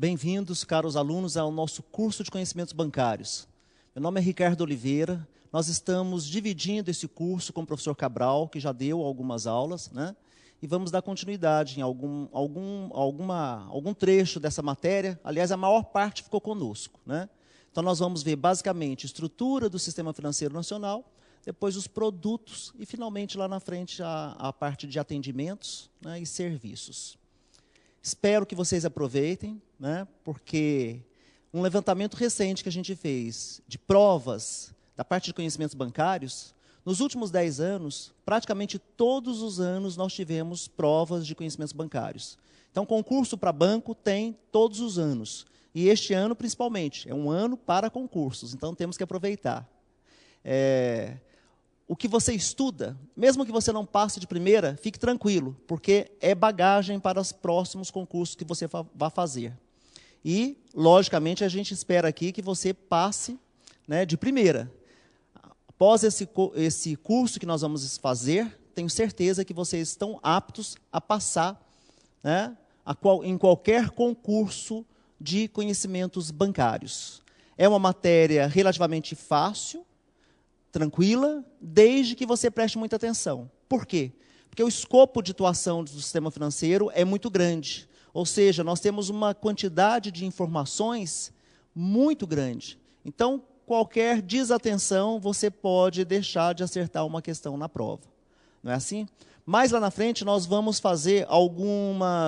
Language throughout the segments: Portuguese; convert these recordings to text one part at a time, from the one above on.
Bem-vindos, caros alunos, ao nosso curso de conhecimentos bancários. Meu nome é Ricardo Oliveira, nós estamos dividindo esse curso com o professor Cabral, que já deu algumas aulas, né? E vamos dar continuidade em algum trecho dessa matéria. Aliás, a maior parte ficou conosco, né? Então, nós vamos ver, basicamente, estrutura do Sistema Financeiro Nacional, depois os produtos e, finalmente, lá na frente, a parte de atendimentos, né, e serviços. Espero que vocês aproveitem, né, porque um levantamento recente que a gente fez de provas da parte de conhecimentos bancários, nos últimos 10 anos, praticamente todos os anos nós tivemos provas de conhecimentos bancários. Então, concurso para banco tem todos os anos. E este ano, principalmente, é um ano para concursos, então temos que aproveitar. O que você estuda, mesmo que você não passe de primeira, fique tranquilo, porque é bagagem para os próximos concursos que você vai fazer. E, logicamente, a gente espera aqui que você passe, né, de primeira. Após esse curso que nós vamos fazer, tenho certeza que vocês estão aptos a passar, né, em qualquer concurso de conhecimentos bancários. É uma matéria relativamente fácil, tranquila, desde que você preste muita atenção. Por quê? Porque o escopo de atuação do sistema financeiro é muito grande. Ou seja, nós temos uma quantidade de informações muito grande. Então, qualquer desatenção, você pode deixar de acertar uma questão na prova. Não é assim? Mais lá na frente, nós vamos fazer alguma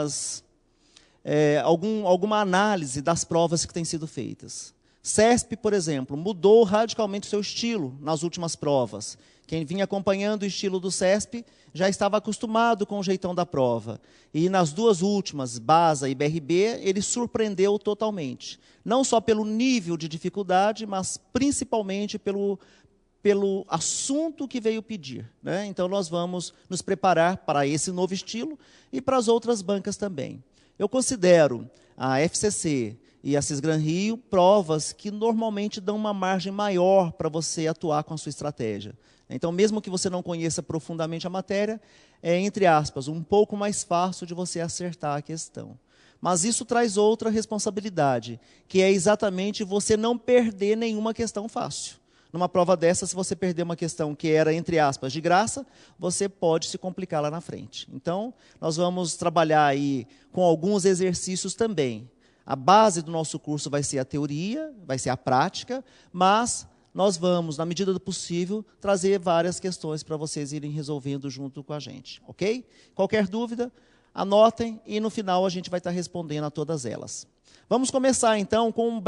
análise das provas que têm sido feitas. CESP, por exemplo, mudou radicalmente o seu estilo nas últimas provas. Quem vinha acompanhando o estilo do CESP já estava acostumado com o jeitão da prova. E nas duas últimas, BASA e BRB, ele surpreendeu totalmente. Não só pelo nível de dificuldade, mas principalmente pelo assunto que veio pedir, né? Então, nós vamos nos preparar para esse novo estilo e para as outras bancas também. Eu considero a FCC e a Cisgran Rio provas que normalmente dão uma margem maior para você atuar com a sua estratégia. Então, mesmo que você não conheça profundamente a matéria, é, entre aspas, um pouco mais fácil de você acertar a questão. Mas isso traz outra responsabilidade, que é exatamente você não perder nenhuma questão fácil. Numa prova dessa, se você perder uma questão que era, entre aspas, de graça, você pode se complicar lá na frente. Então, nós vamos trabalhar aí com alguns exercícios também. A base do nosso curso vai ser a teoria, vai ser a prática, mas nós vamos, na medida do possível, trazer várias questões para vocês irem resolvendo junto com a gente, ok? Qualquer dúvida, anotem e no final a gente vai estar respondendo a todas elas. Vamos começar então com uma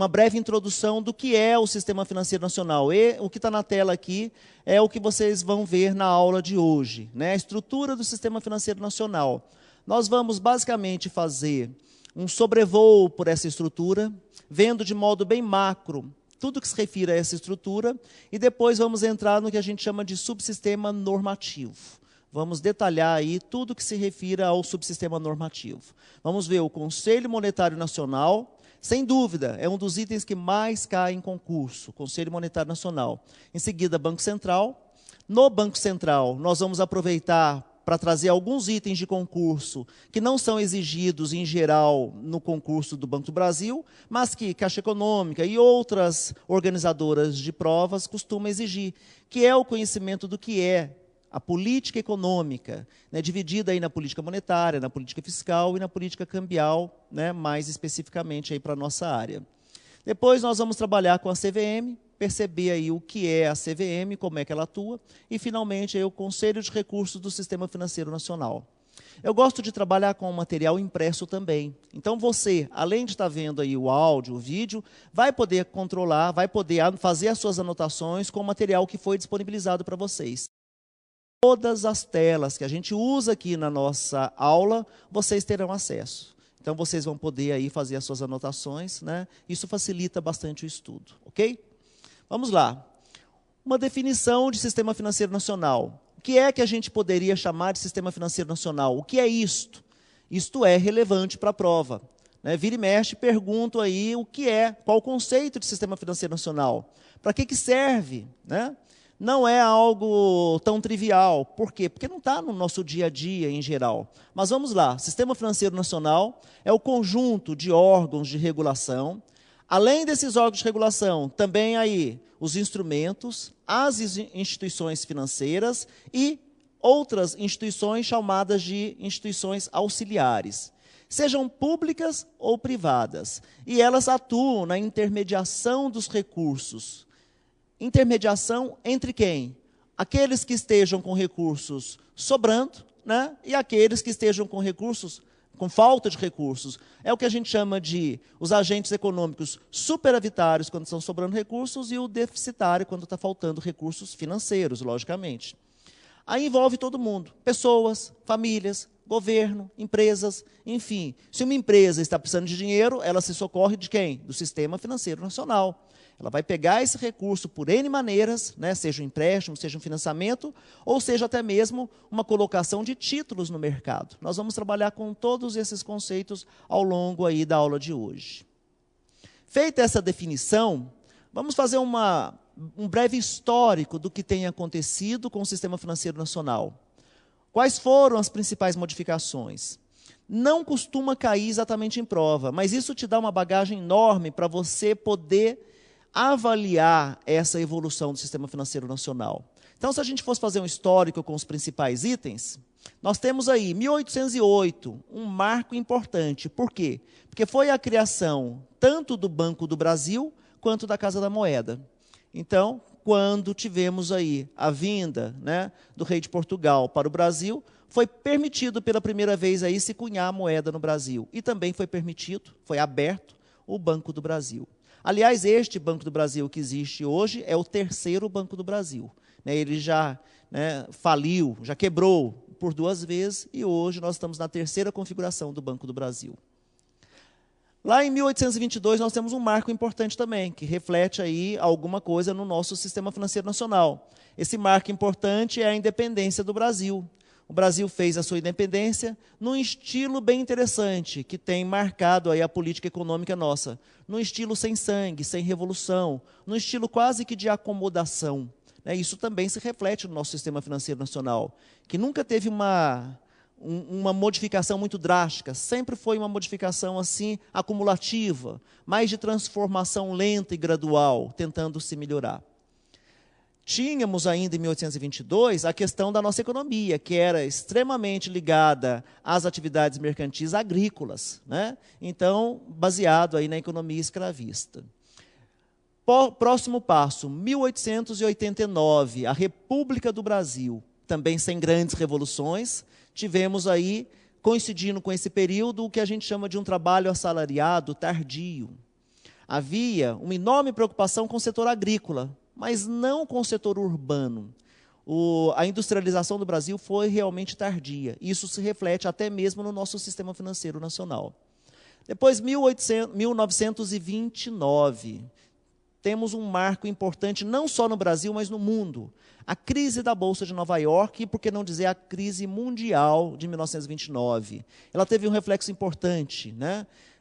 breve introdução do que é o Sistema Financeiro Nacional. E o que está na tela aqui é o que vocês vão ver na aula de hoje, né? A estrutura do Sistema Financeiro Nacional. Nós vamos basicamente fazer um sobrevoo por essa estrutura, vendo de modo bem macro tudo que se refere a essa estrutura, e depois vamos entrar no que a gente chama de subsistema normativo. Vamos detalhar aí tudo que se refere ao subsistema normativo. Vamos ver o Conselho Monetário Nacional, sem dúvida, é um dos itens que mais cai em concurso, Conselho Monetário Nacional. Em seguida, Banco Central. No Banco Central, nós vamos aproveitar para trazer alguns itens de concurso que não são exigidos, em geral, no concurso do Banco do Brasil, mas que Caixa Econômica e outras organizadoras de provas costumam exigir, que é o conhecimento do que é a política econômica, né, dividida aí na política monetária, na política fiscal e na política cambial, né, mais especificamente aí para a nossa área. Depois nós vamos trabalhar com a CVM, perceber aí o que é a CVM, como é que ela atua, e finalmente aí o Conselho de Recursos do Sistema Financeiro Nacional. Eu gosto de trabalhar com material impresso também. Então você, além de estar vendo aí o áudio, o vídeo, vai poder controlar, vai poder fazer as suas anotações com o material que foi disponibilizado para vocês. Todas as telas que a gente usa aqui na nossa aula, vocês terão acesso. Então, vocês vão poder aí fazer as suas anotações, né? Isso facilita bastante o estudo, ok? Vamos lá. Uma definição de Sistema Financeiro Nacional. O que é que a gente poderia chamar de Sistema Financeiro Nacional? O que é isto? Isto é relevante para a prova, né? Vira e mexe, pergunto aí o que é, qual o conceito de Sistema Financeiro Nacional? Para que serve, né? não é algo tão trivial. Por quê? Porque não está no nosso dia a dia em geral. Mas vamos lá, Sistema Financeiro Nacional é o conjunto de órgãos de regulação. Além desses órgãos de regulação, também aí os instrumentos, as instituições financeiras e outras instituições chamadas de instituições auxiliares, sejam públicas ou privadas, e elas atuam na intermediação dos recursos. Intermediação entre quem? Aqueles que estejam com recursos sobrando, né? E aqueles que estejam com recursos, com falta de recursos. É o que a gente chama de os agentes econômicos superavitários, quando estão sobrando recursos, e o deficitário, quando está faltando recursos financeiros, logicamente. Aí envolve todo mundo, pessoas, famílias, governo, empresas, enfim. Se uma empresa está precisando de dinheiro, ela se socorre de quem? Do Sistema Financeiro Nacional. Ela vai pegar esse recurso por N maneiras, né, seja um empréstimo, seja um financiamento, ou seja até mesmo uma colocação de títulos no mercado. Nós vamos trabalhar com todos esses conceitos ao longo aí da aula de hoje. Feita essa definição, vamos fazer um breve histórico do que tem acontecido com o Sistema Financeiro Nacional. Quais foram as principais modificações? Não costuma cair exatamente em prova, mas isso te dá uma bagagem enorme para você poder avaliar essa evolução do Sistema Financeiro Nacional. Então, se a gente fosse fazer um histórico com os principais itens, nós temos aí 1808, um marco importante. Por quê? Porque foi a criação tanto do Banco do Brasil quanto da Casa da Moeda. Então, quando tivemos aí a vinda, né, do rei de Portugal para o Brasil, foi permitido pela primeira vez aí se cunhar a moeda no Brasil. E também foi permitido, foi aberto o Banco do Brasil. Aliás, este Banco do Brasil que existe hoje é o terceiro Banco do Brasil. Ele já faliu, já quebrou por 2 vezes, e hoje nós estamos na terceira configuração do Banco do Brasil. Lá em 1822 nós temos um marco importante também, que reflete aí alguma coisa no nosso Sistema Financeiro Nacional. Esse marco importante é a independência do Brasil. O Brasil fez a sua independência num estilo bem interessante, que tem marcado aí a política econômica nossa, num estilo sem sangue, sem revolução, num estilo quase que de acomodação. Isso também se reflete no nosso Sistema Financeiro Nacional, que nunca teve uma modificação muito drástica, sempre foi uma modificação assim acumulativa, mais de transformação lenta e gradual, tentando se melhorar. Tínhamos ainda em 1822 a questão da nossa economia, que era extremamente ligada às atividades mercantis agrícolas, Então, baseado aí na economia escravista. Próximo passo, 1889, a República do Brasil, também sem grandes revoluções. Tivemos aí, coincidindo com esse período, o que a gente chama de um trabalho assalariado tardio. Havia uma enorme preocupação com o setor agrícola, mas não com o setor urbano. A industrialização do Brasil foi realmente tardia. Isso se reflete até mesmo no nosso Sistema Financeiro Nacional. Depois, 1929, temos um marco importante, não só no Brasil, mas no mundo. A crise da Bolsa de Nova York, e por que não dizer a crise mundial de 1929. Ela teve um reflexo importante,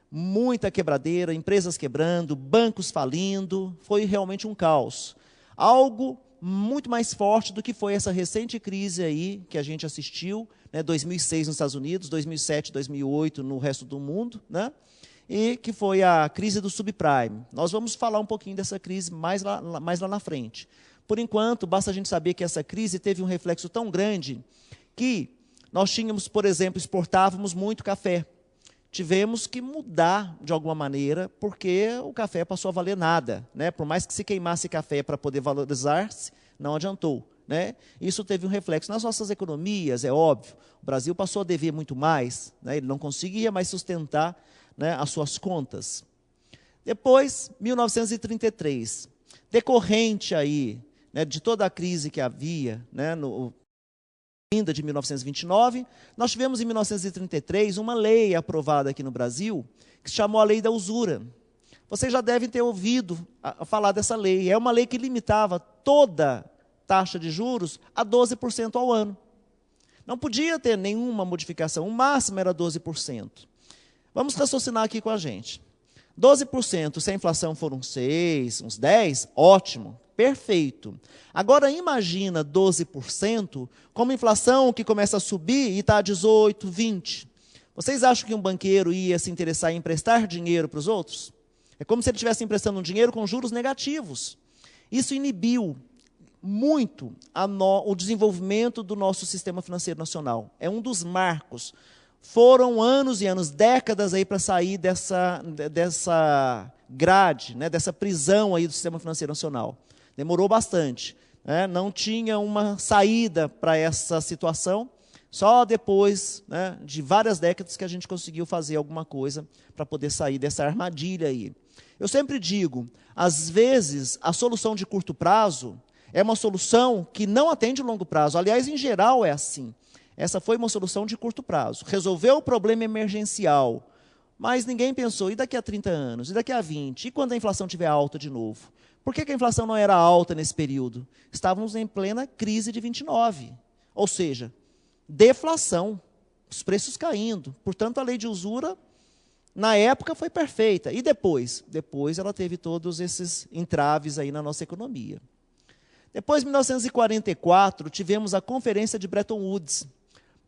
Muita quebradeira, empresas quebrando, bancos falindo, foi realmente um caos. Algo muito mais forte do que foi essa recente crise aí que a gente assistiu, 2006 nos Estados Unidos, 2007, 2008 no resto do mundo, e que foi a crise do subprime. Nós vamos falar um pouquinho dessa crise mais lá na frente. Por enquanto, basta a gente saber que essa crise teve um reflexo tão grande que nós tínhamos, por exemplo, exportávamos muito café. Tivemos que mudar de alguma maneira, porque o café passou a valer nada. Por mais que se queimasse café para poder valorizar-se, não adiantou. Isso teve um reflexo nas nossas economias, é óbvio. O Brasil passou a dever muito mais, ele não conseguia mais sustentar as suas contas. Depois, 1933, decorrente aí, de toda a crise que havia, ainda de 1929, nós tivemos em 1933 uma lei aprovada aqui no Brasil, que se chamou a Lei da Usura. Vocês já devem ter ouvido falar dessa lei. É uma lei que limitava toda taxa de juros a 12% ao ano. Não podia ter nenhuma modificação, o máximo era 12%. Vamos raciocinar aqui com a gente. 12%, se a inflação for uns 6, uns 10, ótimo. Perfeito. Agora, imagina 12%, como inflação que começa a subir e está a 18%, 20%. Vocês acham que um banqueiro ia se interessar em emprestar dinheiro para os outros? É como se ele estivesse emprestando um dinheiro com juros negativos. Isso inibiu muito o desenvolvimento do nosso sistema financeiro nacional. É um dos marcos. Foram anos e anos, décadas aí para sair dessa grade, né, dessa prisão aí do sistema financeiro nacional. Demorou bastante, né, não tinha uma saída para essa situação. Só depois, né, de várias décadas que a gente conseguiu fazer alguma coisa para poder sair dessa armadilha aí. Eu sempre digo, às vezes, a solução de curto prazo é uma solução que não atende longo prazo. Aliás, em geral é assim. Essa foi uma solução de curto prazo. Resolveu o problema emergencial, mas ninguém pensou, e daqui a 30 anos, e daqui a 20, e quando a inflação estiver alta de novo? Por que a inflação não era alta nesse período? Estávamos em plena crise de 29, ou seja, deflação, os preços caindo. Portanto, a lei de usura, na época, foi perfeita. E depois? Depois ela teve todos esses entraves aí na nossa economia. Depois, em 1944, tivemos a Conferência de Bretton Woods.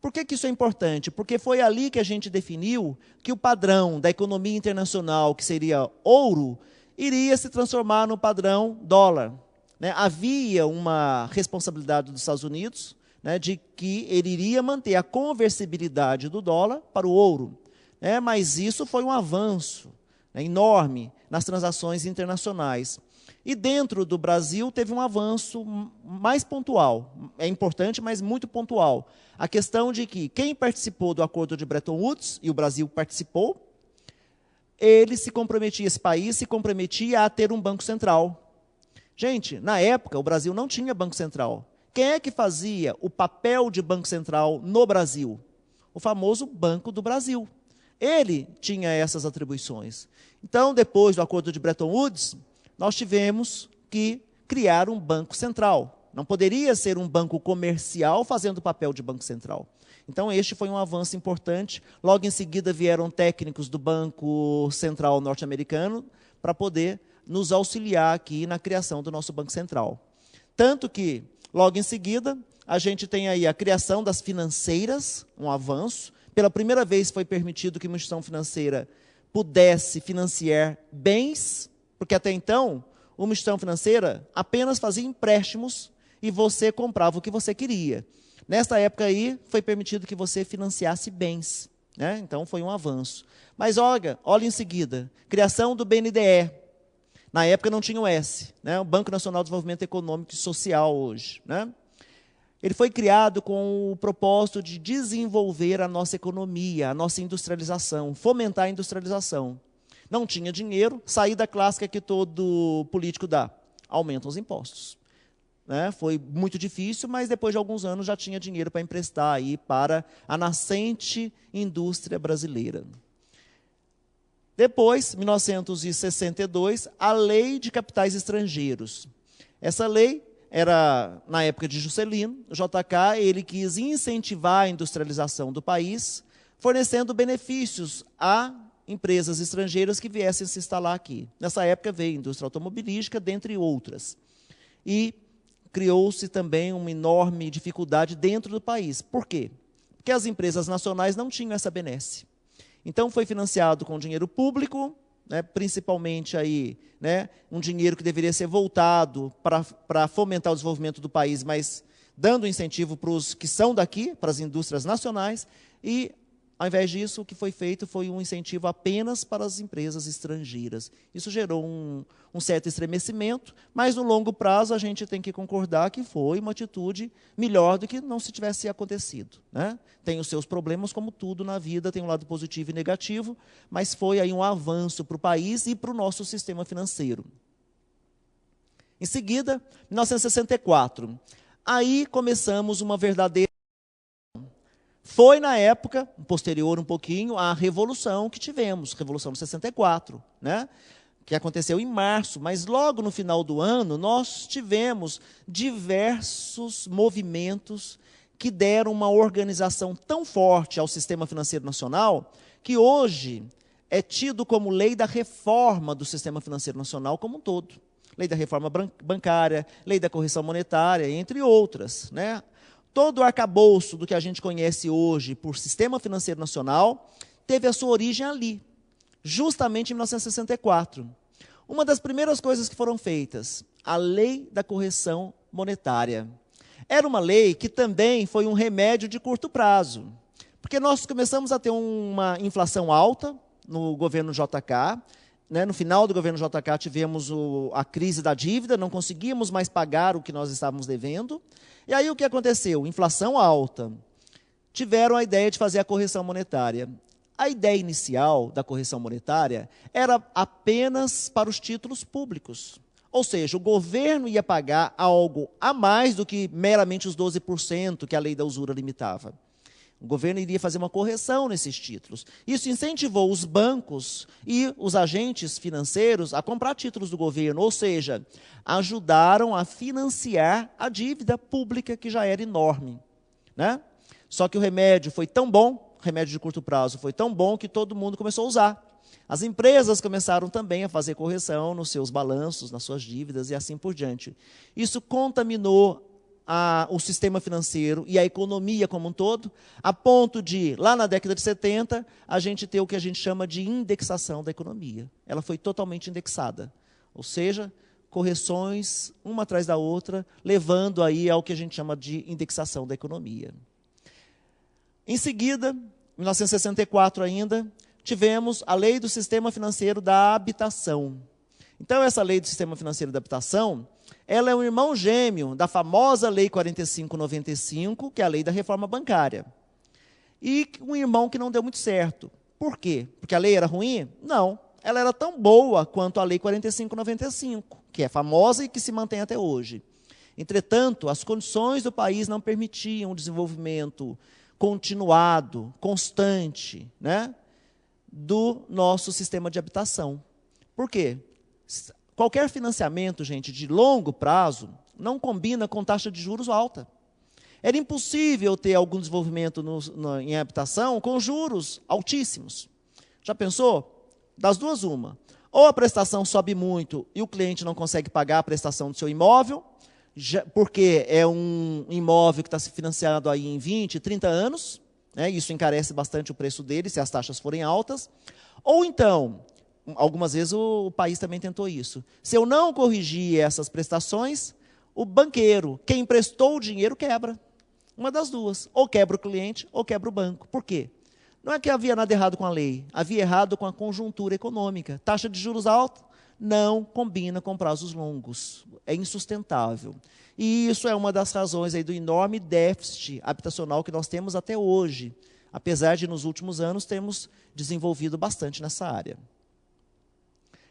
Por que isso é importante? Porque foi ali que a gente definiu que o padrão da economia internacional, que seria ouro, iria se transformar no padrão dólar. Né? Havia uma responsabilidade dos Estados Unidos, né, de que ele iria manter a conversibilidade do dólar para o ouro. Mas isso foi um avanço, né, enorme nas transações internacionais. E dentro do Brasil teve um avanço mais pontual. É importante, mas muito pontual. A questão de que quem participou do acordo de Bretton Woods, e o Brasil participou, esse país se comprometia a ter um banco central. Gente, na época o Brasil não tinha banco central. Quem é que fazia o papel de Banco Central no Brasil? O famoso Banco do Brasil. Ele tinha essas atribuições. Então, depois do acordo de Bretton Woods, nós tivemos que criar um Banco Central. Não poderia ser um banco comercial fazendo o papel de Banco Central. Então, este foi um avanço importante. Logo em seguida, vieram técnicos do Banco Central norte-americano para poder nos auxiliar aqui na criação do nosso Banco Central. Tanto que, logo em seguida, a gente tem aí a criação das financeiras, um avanço. Pela primeira vez foi permitido que uma instituição financeira pudesse financiar bens, porque até então, uma instituição financeira apenas fazia empréstimos e você comprava o que você queria. Nesta época aí, foi permitido que você financiasse bens. Né? Então, foi um avanço. Mas olha em seguida, criação do BNDE. Na época não tinha o S, né? O Banco Nacional de Desenvolvimento Econômico e Social hoje. Né? Ele foi criado com o propósito de desenvolver a nossa economia, a nossa industrialização, fomentar a industrialização. Não tinha dinheiro, saída clássica que todo político dá, aumenta os impostos. Né? Foi muito difícil, mas depois de alguns anos já tinha dinheiro para emprestar aí para a nascente indústria brasileira. Depois, 1962, a Lei de Capitais Estrangeiros. Essa lei era, na época de Juscelino, o JK, ele quis incentivar a industrialização do país, fornecendo benefícios a empresas estrangeiras que viessem se instalar aqui. Nessa época veio a indústria automobilística, dentre outras. E criou-se também uma enorme dificuldade dentro do país. Por quê? Porque as empresas nacionais não tinham essa benesse. Então, foi financiado com dinheiro público, né, principalmente aí, né, um dinheiro que deveria ser voltado para fomentar o desenvolvimento do país, mas dando incentivo para os que são daqui, para as indústrias nacionais, e, ao invés disso, o que foi feito foi um incentivo apenas para as empresas estrangeiras. Isso gerou um certo estremecimento, mas no longo prazo a gente tem que concordar que foi uma atitude melhor do que não se tivesse acontecido. Né? Tem os seus problemas, como tudo na vida, tem um lado positivo e negativo, mas foi aí um avanço para o país e para o nosso sistema financeiro. Em seguida, 1964, aí começamos uma verdadeira... Foi, na época, posterior um pouquinho, à Revolução que tivemos, Revolução de 64, né? Que aconteceu em março, mas logo no final do ano, nós tivemos diversos movimentos que deram uma organização tão forte ao sistema financeiro nacional, que hoje é tido como lei da reforma do sistema financeiro nacional como um todo. lei da reforma bancária, lei da correção monetária, entre outras, né? Todo o arcabouço do que a gente conhece hoje por Sistema Financeiro Nacional teve a sua origem ali, justamente em 1964. Uma das primeiras coisas que foram feitas, a lei da correção monetária. Era uma lei que também foi um remédio de curto prazo, porque nós começamos a ter uma inflação alta no governo JK, né? No final do governo JK tivemos a crise da dívida, não conseguíamos mais pagar o que nós estávamos devendo, e aí o que aconteceu? Inflação alta. Tiveram a ideia de fazer a correção monetária. A ideia inicial da correção monetária era apenas para os títulos públicos. Ou seja, o governo ia pagar algo a mais do que meramente os 12% que a lei da usura limitava. O governo iria fazer uma correção nesses títulos. Isso incentivou os bancos e os agentes financeiros a comprar títulos do governo, ou seja, ajudaram a financiar a dívida pública que já era enorme, né? Só que o remédio foi tão bom, remédio de curto prazo foi tão bom que todo mundo começou a usar. As empresas começaram também a fazer correção nos seus balanços, nas suas dívidas e assim por diante. Isso contaminou o sistema financeiro e a economia como um todo, a ponto de, lá na década de 70, a gente ter o que a gente chama de indexação da economia. Ela foi totalmente indexada, ou seja, correções uma atrás da outra, levando aí ao que a gente chama de indexação da economia. Em seguida, em 1964 ainda, tivemos a Lei do Sistema Financeiro da Habitação. Então, essa Lei do Sistema Financeiro da Habitação, ela é um irmão gêmeo da famosa Lei 4595, que é a Lei da Reforma Bancária. E um irmão que não deu muito certo. Por quê? Porque a lei era ruim? Não. Ela era tão boa quanto a Lei 4595, que é famosa e que se mantém até hoje. Entretanto, as condições do país não permitiam o desenvolvimento continuado, constante, né, do nosso sistema de habitação. Por quê? Qualquer financiamento, gente, de longo prazo, não combina com taxa de juros alta. Era impossível ter algum desenvolvimento em habitação com juros altíssimos. Já pensou? Das duas, uma. Ou a prestação sobe muito e o cliente não consegue pagar a prestação do seu imóvel, porque é um imóvel que está se financiado aí em 20, 30 anos, né? Isso encarece bastante o preço dele, se as taxas forem altas. Ou então, algumas vezes o país também tentou isso. Se eu não corrigir essas prestações, o banqueiro, quem emprestou o dinheiro, quebra. Uma das duas. Ou quebra o cliente, ou quebra o banco. Por quê? Não é que havia nada errado com a lei, havia errado com a conjuntura econômica. Taxa de juros alta não combina com prazos longos. É insustentável. E isso é uma das razões aí do enorme déficit habitacional que nós temos até hoje, apesar de, nos últimos anos, termos desenvolvido bastante nessa área.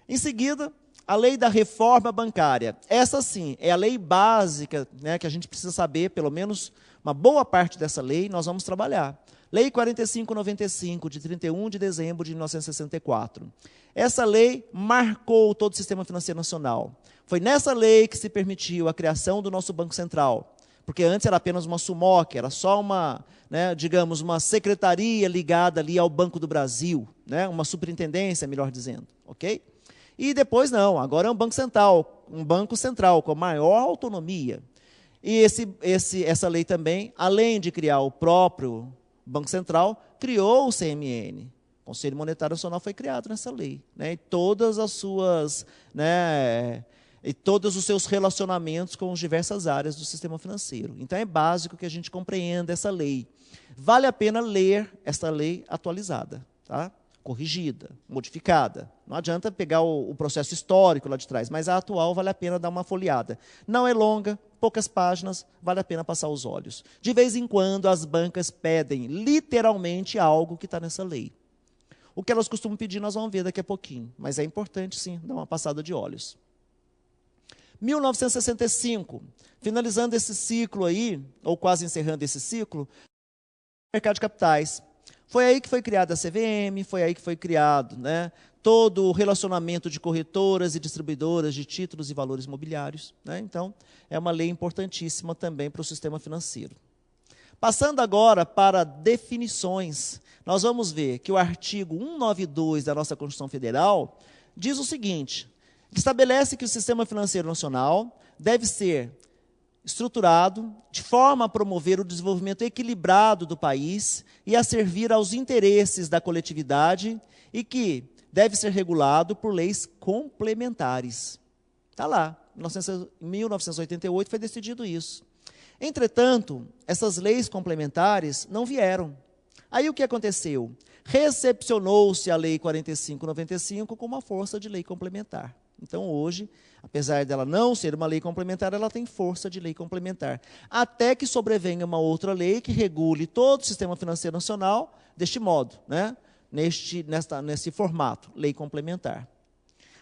Em seguida, a lei da reforma bancária. Essa, sim, é a lei básica, né, que a gente precisa saber, pelo menos uma boa parte dessa lei, nós vamos trabalhar. Lei 4595, de 31 de dezembro de 1964. Essa lei marcou todo o sistema financeiro nacional. Foi nessa lei que se permitiu a criação do nosso Banco Central, porque antes era apenas uma SUMOC, era só uma, né, digamos, uma secretaria ligada ali ao Banco do Brasil, né, uma superintendência, melhor dizendo, ok? E depois não, agora é um banco central com maior autonomia. E essa lei também, além de criar o próprio Banco Central, criou o CMN. O Conselho Monetário Nacional foi criado nessa lei, né? E todas as suas, né, e todos os seus relacionamentos com as diversas áreas do sistema financeiro. Então é básico que a gente compreenda essa lei. Vale a pena ler essa lei atualizada, tá? Corrigida, modificada. Não adianta pegar o processo histórico lá de trás, mas a atual vale a pena dar uma folheada. Não é longa, poucas páginas, vale a pena passar os olhos. De vez em quando, as bancas pedem literalmente algo que está nessa lei. O que elas costumam pedir, nós vamos ver daqui a pouquinho, mas é importante, sim, dar uma passada de olhos. 1965, finalizando esse ciclo aí, ou quase encerrando esse ciclo, mercado de capitais. Foi aí que foi criada a CVM, foi aí que foi criado, né, todo o relacionamento de corretoras e distribuidoras de títulos e valores imobiliários, né? Então, é uma lei importantíssima também para o sistema financeiro. Passando agora para definições, nós vamos ver que o artigo 192 da nossa Constituição Federal diz o seguinte: Estabelece que o sistema financeiro nacional deve ser estruturado de forma a promover o desenvolvimento equilibrado do país e a servir aos interesses da coletividade e que deve ser regulado por leis complementares. Está lá, em 1988 foi decidido isso. Entretanto, essas leis complementares não vieram. Aí o que aconteceu? Recepcionou-se a Lei 4595 com uma força de lei complementar. Então, hoje, apesar dela não ser uma lei complementar, ela tem força de lei complementar. Até que sobrevenha uma outra lei que regule todo o sistema financeiro nacional deste modo, né? Nesse formato, lei complementar.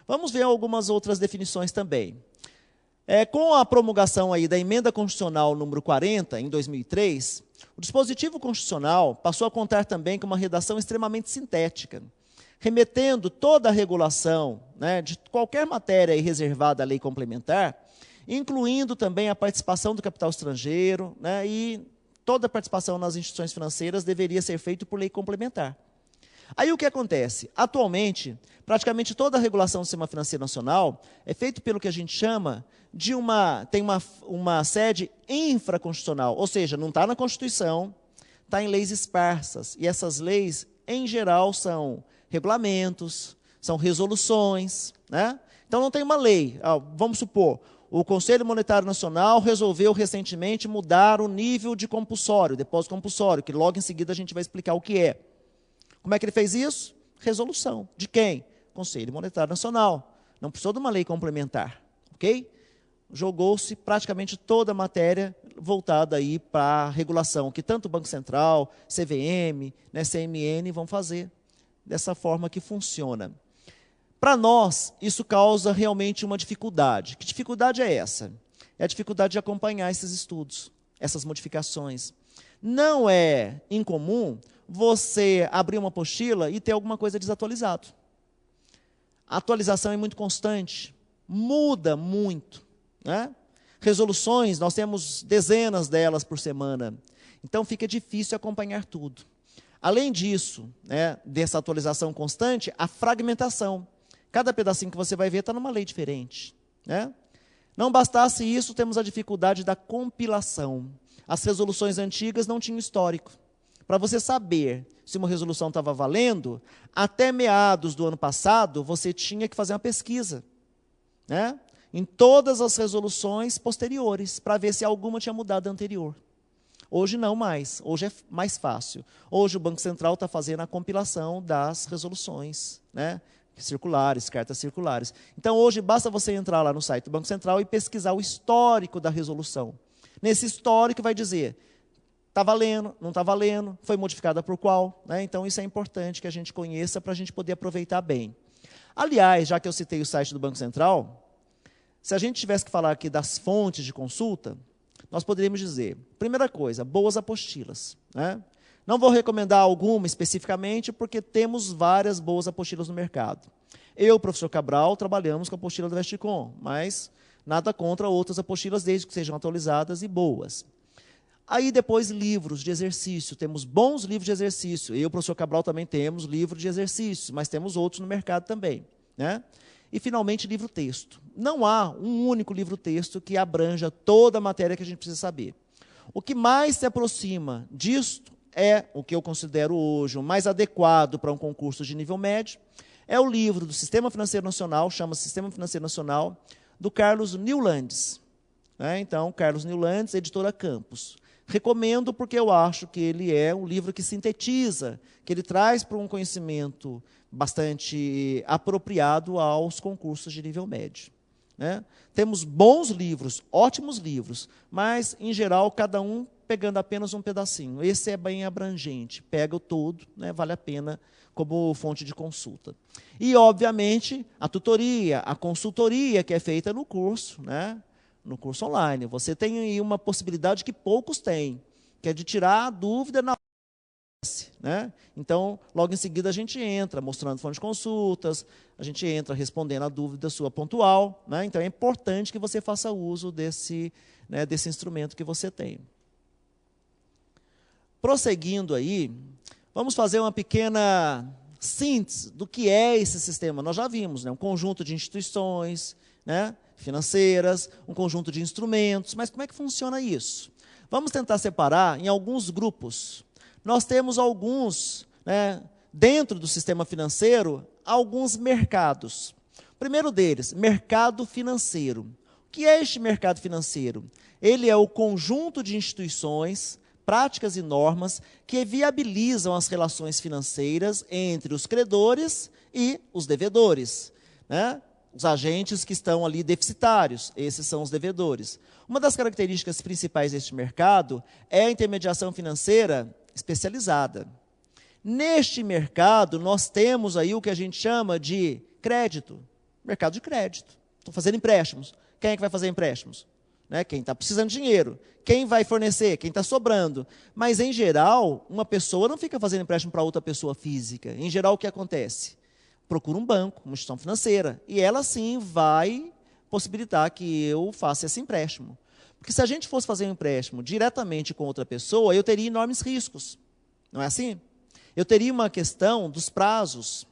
Vamos ver algumas outras definições também. Com a promulgação aí da Emenda Constitucional número 40, em 2003, o dispositivo constitucional passou a contar também com uma redação extremamente sintética, remetendo toda a regulação, né, de qualquer matéria aí reservada à lei complementar, incluindo também a participação do capital estrangeiro, né, e toda a participação nas instituições financeiras deveria ser feita por lei complementar. Aí o que acontece? Atualmente, praticamente toda a regulação do sistema financeiro nacional é feita pelo que a gente chama de tem uma sede infraconstitucional, ou seja, não está na Constituição, está em leis esparsas, e essas leis, em geral, são regulamentos, são resoluções, né? Então não tem uma lei. Vamos supor, o Conselho Monetário Nacional resolveu recentemente mudar o nível de compulsório, depósito compulsório, que logo em seguida a gente vai explicar o que é. Como é que ele fez isso? Resolução. De quem? Conselho Monetário Nacional. Não precisou de uma lei complementar, ok? Jogou-se praticamente toda a matéria voltada aí para a regulação, que tanto o Banco Central, CVM, né, CMN vão fazer dessa forma que funciona. Para nós, isso causa realmente uma dificuldade. Que dificuldade é essa? É a dificuldade de acompanhar esses estudos, essas modificações. Não é incomum você abrir uma apostila e ter alguma coisa desatualizado. A atualização é muito constante, muda muito, né? Resoluções, nós temos dezenas delas por semana, então fica difícil acompanhar tudo. Além disso, né, dessa atualização constante, a fragmentação. Cada pedacinho que você vai ver está numa lei diferente, né? Não bastasse isso, temos a dificuldade da compilação. As resoluções antigas não tinham histórico. Para você saber se uma resolução estava valendo, até meados do ano passado, você tinha que fazer uma pesquisa, né, em todas as resoluções posteriores, para ver se alguma tinha mudado da anterior. Hoje não mais, hoje é mais fácil. Hoje o Banco Central está fazendo a compilação das resoluções, né, circulares, cartas circulares. Então, hoje, basta você entrar lá no site do Banco Central e pesquisar o histórico da resolução. Nesse histórico vai dizer, está valendo, não está valendo, foi modificada por qual, né? Então, isso é importante que a gente conheça para a gente poder aproveitar bem. Aliás, já que eu citei o site do Banco Central, se a gente tivesse que falar aqui das fontes de consulta, nós poderíamos dizer, primeira coisa, boas apostilas, né? Não vou recomendar alguma especificamente, porque temos várias boas apostilas no mercado. Eu, professor Cabral, trabalhamos com a apostila do Vesticom, mas nada contra outras apostilas, desde que sejam atualizadas e boas. Aí depois livros de exercício, temos bons livros de exercício. Eu, professor Cabral, também temos livro de exercício, mas temos outros no mercado também, né? E, finalmente, livro-texto. Não há um único livro-texto que abranja toda a matéria que a gente precisa saber. O que mais se aproxima disto é o que eu considero hoje o mais adequado para um concurso de nível médio, é o livro do Sistema Financeiro Nacional, chama-se Sistema Financeiro Nacional, do Carlos Newlands. Né? Então, Carlos Newlands, editora Campos. Recomendo porque eu acho que ele é um livro que sintetiza, que ele traz para um conhecimento bastante apropriado aos concursos de nível médio. Né? Temos bons livros, ótimos livros, mas, em geral, cada um pegando apenas um pedacinho. Esse é bem abrangente, pega o todo, né, vale a pena como fonte de consulta. E, obviamente, a tutoria, a consultoria que é feita no curso, né, no curso online. Você tem aí uma possibilidade que poucos têm, que é de tirar a dúvida na né? Então, logo em seguida a gente entra mostrando fonte de consultas, a gente entra respondendo a dúvida sua pontual, né? Então é importante que você faça uso desse, né, desse instrumento que você tem. Prosseguindo aí, vamos fazer uma pequena síntese do que é esse sistema. Nós já vimos, né? Um conjunto de instituições, né, financeiras, um conjunto de instrumentos, mas como é que funciona isso? Vamos tentar separar em alguns grupos. Nós temos alguns, né, dentro do sistema financeiro, alguns mercados. O primeiro deles, mercado financeiro. O que é este mercado financeiro? Ele é o conjunto de instituições, práticas e normas que viabilizam as relações financeiras entre os credores e os devedores, né? Os agentes que estão ali deficitários, esses são os devedores. Uma das características principais deste mercado é a intermediação financeira especializada. Neste mercado, nós temos aí o que a gente chama de crédito, mercado de crédito. Estão fazendo empréstimos. Quem é que vai fazer empréstimos? Né? Quem está precisando de dinheiro. Quem vai fornecer? Quem está sobrando. Mas, em geral, uma pessoa não fica fazendo empréstimo para outra pessoa física. Em geral, o que acontece? Procura um banco, uma instituição financeira, e ela, sim, vai possibilitar que eu faça esse empréstimo. Porque se a gente fosse fazer um empréstimo diretamente com outra pessoa, eu teria enormes riscos. Não é assim? Eu teria uma questão dos prazos.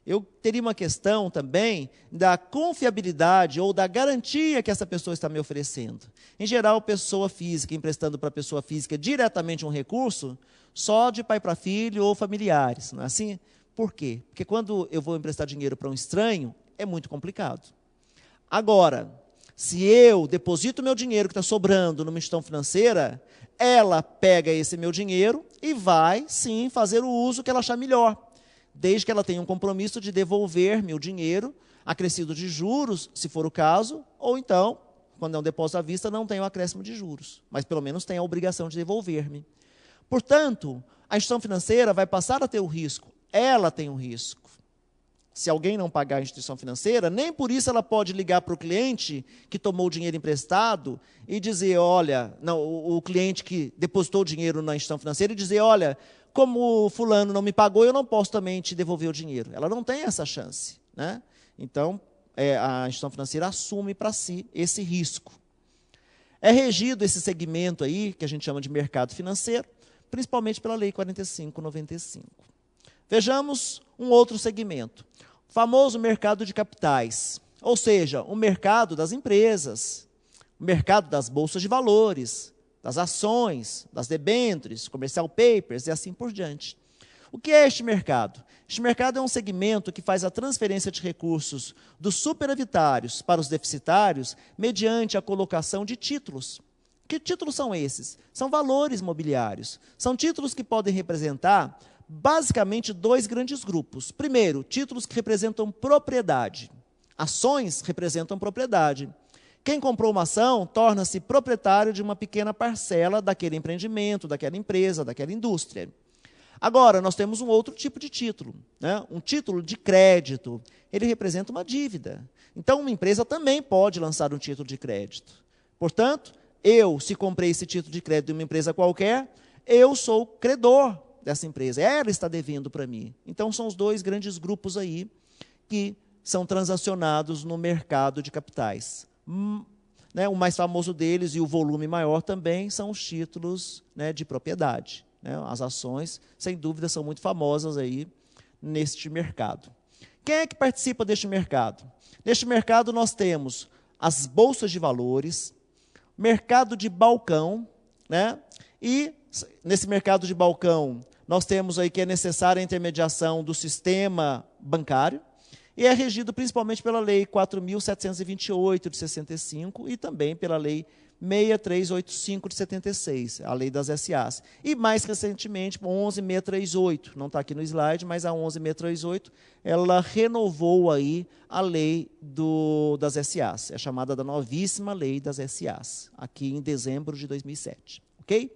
Eu teria uma questão também da confiabilidade ou da garantia que essa pessoa está me oferecendo. Em geral, pessoa física emprestando para pessoa física diretamente um recurso, só de pai para filho ou familiares, não é assim? Por quê? Porque quando eu vou emprestar dinheiro para um estranho, é muito complicado. Agora, se eu deposito meu dinheiro que está sobrando numa instituição financeira, ela pega esse meu dinheiro e vai, sim, fazer o uso que ela achar melhor, desde que ela tenha um compromisso de devolver-me o dinheiro, acrescido de juros, se for o caso, ou então, quando é um depósito à vista, não tem o acréscimo de juros, mas pelo menos tem a obrigação de devolver-me. Portanto, a instituição financeira vai passar a ter o risco, ela tem um risco. Se alguém não pagar a instituição financeira, nem por isso ela pode ligar para o cliente que tomou o dinheiro emprestado e dizer, olha, não, o cliente que depositou o dinheiro na instituição financeira e dizer, olha, como fulano não me pagou, eu não posso também te devolver o dinheiro. Ela não tem essa chance, né? Então, a instituição financeira assume para si esse risco. É regido esse segmento aí, que a gente chama de mercado financeiro, principalmente pela Lei 45/95. Vejamos um outro segmento, o famoso mercado de capitais, ou seja, o mercado das empresas, o mercado das bolsas de valores, das ações, das debêntures, comercial papers e assim por diante. O que é este mercado? Este mercado é um segmento que faz a transferência de recursos dos superavitários para os deficitários mediante a colocação de títulos. Que títulos são esses? São valores mobiliários. São títulos que podem representar basicamente dois grandes grupos. Primeiro, títulos que representam propriedade. Ações representam propriedade. Quem comprou uma ação torna-se proprietário de uma pequena parcela daquele empreendimento, daquela empresa, daquela indústria. Agora, nós temos um outro tipo de título, né? Um título de crédito. Ele representa uma dívida. Então, uma empresa também pode lançar um título de crédito. Portanto, se comprei esse título de crédito de uma empresa qualquer, eu sou credor dessa empresa. Ela está devendo para mim. Então, são os dois grandes grupos aí que são transacionados no mercado de capitais. Né, o mais famoso deles e o volume maior também são os títulos, né, de propriedade. Né, as ações, sem dúvida, são muito famosas aí neste mercado. Quem é que participa deste mercado? Neste mercado nós temos as bolsas de valores, mercado de balcão, né, e nesse mercado de balcão nós temos aí que é necessária a intermediação do sistema bancário, e é regido principalmente pela Lei 4.728 de 65 e também pela Lei 6385 de 76, a Lei das SAs. E mais recentemente, 11.638, não está aqui no slide, mas a 11.638, ela renovou aí a Lei das SAs, é chamada da novíssima Lei das SAs, aqui em dezembro de 2007, ok?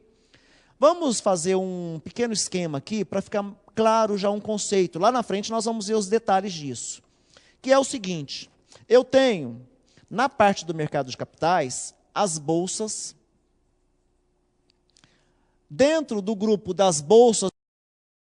Vamos fazer um pequeno esquema aqui para ficar claro já um conceito. Lá na frente nós vamos ver os detalhes disso. Que é o seguinte, eu tenho, na parte do mercado de capitais, as bolsas. Dentro do grupo das bolsas